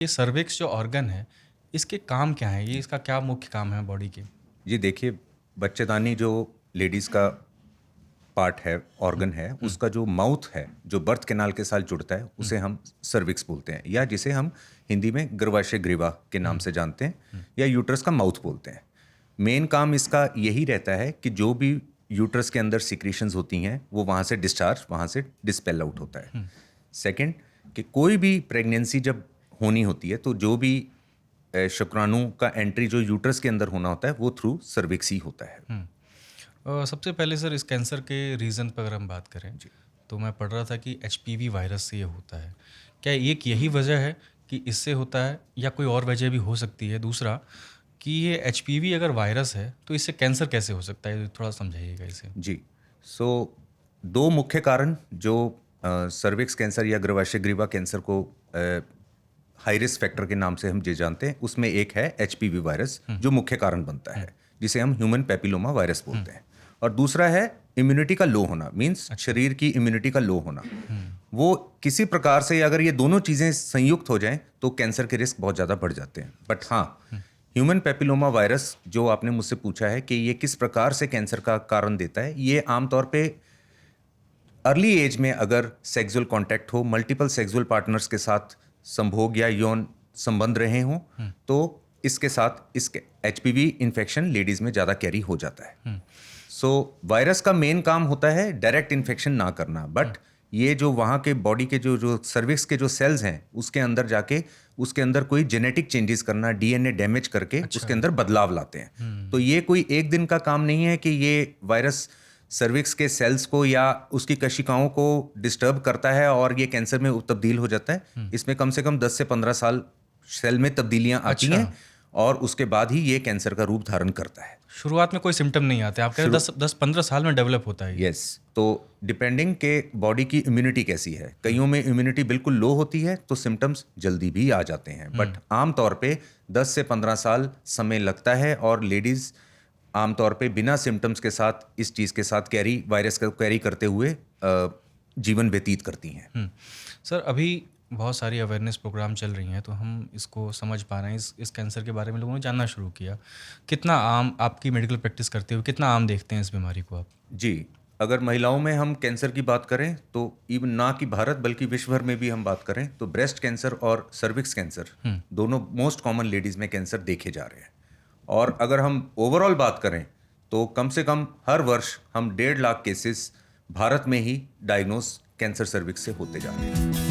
ये सर्विक्स जो ऑर्गन है, इसके काम क्या हैं? ये इसका क्या मुख्य काम है बॉडी के? जी देखिए, बच्चेदानी जो लेडीज़ का पार्ट है, हुँ, ऑर्गन है, हुँ, उसका जो माउथ है, जो बर्थ कैनाल के साथ जुड़ता है, हुँ, उसे हम सर्विक्स बोलते हैं, या जिसे हम हिंदी में गर्भाशय ग्रीवा के नाम हुँ, से जानते हैं, हुँ, या यूट्रस का माउथ बोलते हैं। मेन काम इसका यही रहता है कि जो भी यूट्रस के अंदर सिक्रीशंस होती हैं, वो वहाँ से डिस्चार्ज, वहाँ से डिस्पेल आउट होता है। हुँ। सेकंड, कि कोई भी प्रेगनेंसी जब होनी होती है, तो जो भी शुक्राणु का एंट्री जो यूट्रस के अंदर होना होता है, वो थ्रू सर्विक्स ही होता है। हुँ। सबसे पहले सर इस कैंसर के रीज़न पर अगर हम बात करें, जी। तो मैं पढ़ रहा था कि एचपीवी वायरस से ये होता है। क्या एक यही वजह है कि इससे होता है या कोई और वजह भी हो सकती है? दूसरा कि ये एचपीवी अगर वायरस है, तो इससे कैंसर कैसे हो सकता है? थोड़ा समझाइएगा इसे। जी। सो 2 मुख्य कारण जो सर्विक्स कैंसर या गर्भाशय ग्रीवा कैंसर को हाई रिस्क फैक्टर के नाम से हम जे जानते हैं, उसमें एक है एचपीवी वायरस, हुँ, जो मुख्य कारण बनता हुँ, है, जिसे हम ह्यूमन पैपिलोमा वायरस हुँ। बोलते हैं। और दूसरा है इम्यूनिटी का लो होना, मीन्स अच्छा। शरीर की इम्यूनिटी का लो होना। हुँ, वो किसी प्रकार से अगर ये दोनों चीज़ें संयुक्त हो जाएँ, तो कैंसर के रिस्क बहुत ज़्यादा बढ़ जाते हैं। बट हाँ, हुँ, ह्यूमन पैपिलोमा वायरस जो आपने मुझसे पूछा है कि ये किस प्रकार से कैंसर का कारण देता है, ये आमतौर पे अर्ली एज में अगर सेक्सुअल कांटेक्ट हो, मल्टीपल सेक्सुअल पार्टनर्स के साथ संभोग या यौन संबंध रहे हों, हुँ, तो इसके साथ इसके एचपीवी इन्फेक्शन लेडीज में ज़्यादा कैरी हो जाता है। हुँ, सो वायरस का मेन काम होता है डायरेक्ट इन्फेक्शन ना करना, हुँ। बट ये जो वहाँ के बॉडी के जो जो सर्विक्स के जो सेल्स हैं, उसके अंदर जाके उसके अंदर कोई जेनेटिक चेंजेस करना, डीएनए डैमेज करके अच्छा। उसके अंदर बदलाव लाते हैं। तो हुँ, ये कोई एक दिन का काम नहीं है कि ये वायरस सर्विक्स के सेल्स को या उसकी कोशिकाओं को डिस्टर्ब करता है और ये कैंसर में तब्दील हो जाता है। हुँ। इसमें कम से कम 10 से 15 साल सेल में तब्दीलियां आती अच्छा। हैं, और उसके बाद ही ये कैंसर का रूप धारण करता है। शुरुआत में कोई सिम्पटम नहीं आते। आप कह रहे हैं शुरू 10-15 साल में डेवलप होता है ये। यस, तो डिपेंडिंग के बॉडी की इम्यूनिटी कैसी है, कईयों में इम्यूनिटी बिल्कुल लो होती है, तो सिम्टम्स जल्दी भी आ जाते हैं, हुँ, बट आम तौर पे 10 से 15 साल समय लगता है, और लेडीज आमतौर पे बिना सिम्टम्स के साथ इस चीज़ के साथ वायरस को कैरी करते हुए जीवन व्यतीत करती हैं। हुँ। सर अभी बहुत सारी अवेयरनेस प्रोग्राम चल रही हैं, तो हम इसको समझ पा रहे हैं, इस कैंसर के बारे में लोगों ने जानना शुरू किया। कितना आम आपकी मेडिकल प्रैक्टिस करते हुए कितना आम देखते हैं इस बीमारी को आप? जी, अगर महिलाओं में हम कैंसर की बात करें, तो इवन ना कि भारत बल्कि विश्व भर में भी हम बात करें, तो ब्रेस्ट कैंसर और सर्विक्स कैंसर हुँ, दोनों मोस्ट कॉमन लेडीज़ में कैंसर देखे जा रहे हैं। और अगर हम ओवरऑल बात करें, तो कम से कम हर वर्ष हम 1.5 लाख केसेस भारत में ही डायग्नोस कैंसर सर्विक्स से होते जा रहे हैं।